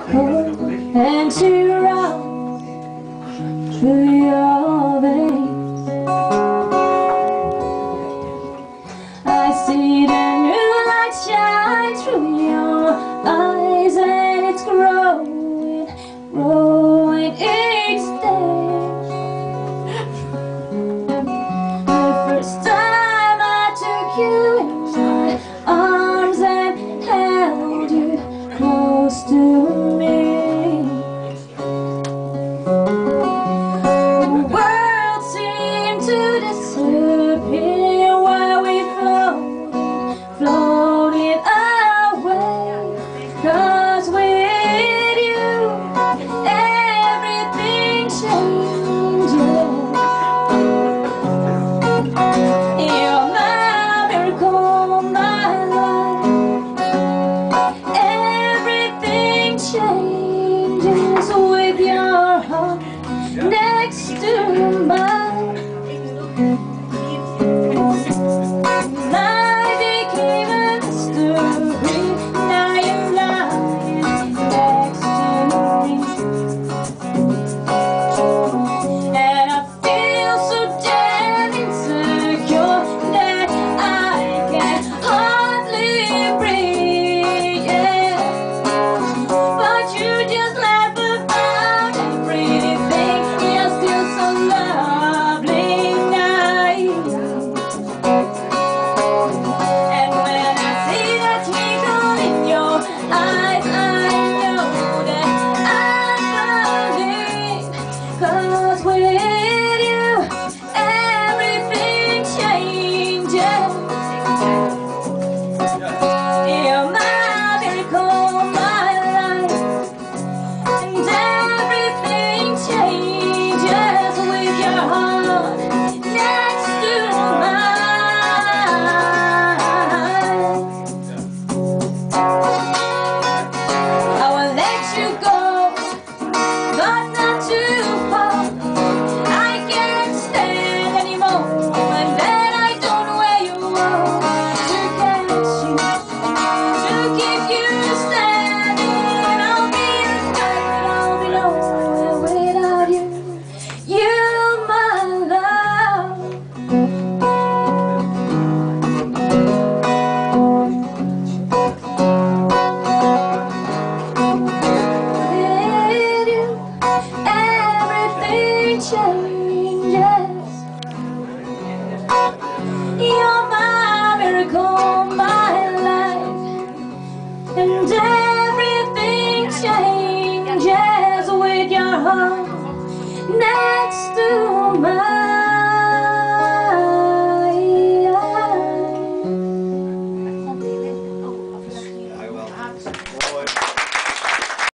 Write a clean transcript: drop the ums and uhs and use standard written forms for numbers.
and she runs through your veins. I see the new light shine through your eyes, and it's growing, growing each day. The first time I took you in my arms and held you close to me, the world seemed to disappear while we floated away. 'Cause with you everything changes. You're my miracle, my life. Everything changes with your heart next to mine. Life became a mystery. Now you're lying next to me, and I feel so damn insecure that I can hardly breathe. Yeah. But you just laugh about everything. You're still so lovely, naive. And when I see that twinkle in your eyes, I know that I believe. 'Cause with you everything changes. You're my miracle, my life. And everything changes with your heart next to mine. I will let you go, but not too far. I can't stand anymore, and then I don't know where you are. To catch you, to keep you standing. I'll be a sky, but I'll be nowhere without you. You, my love. With you, everything changes. You're my miracle, my life. And everything changes with your heart next to mine.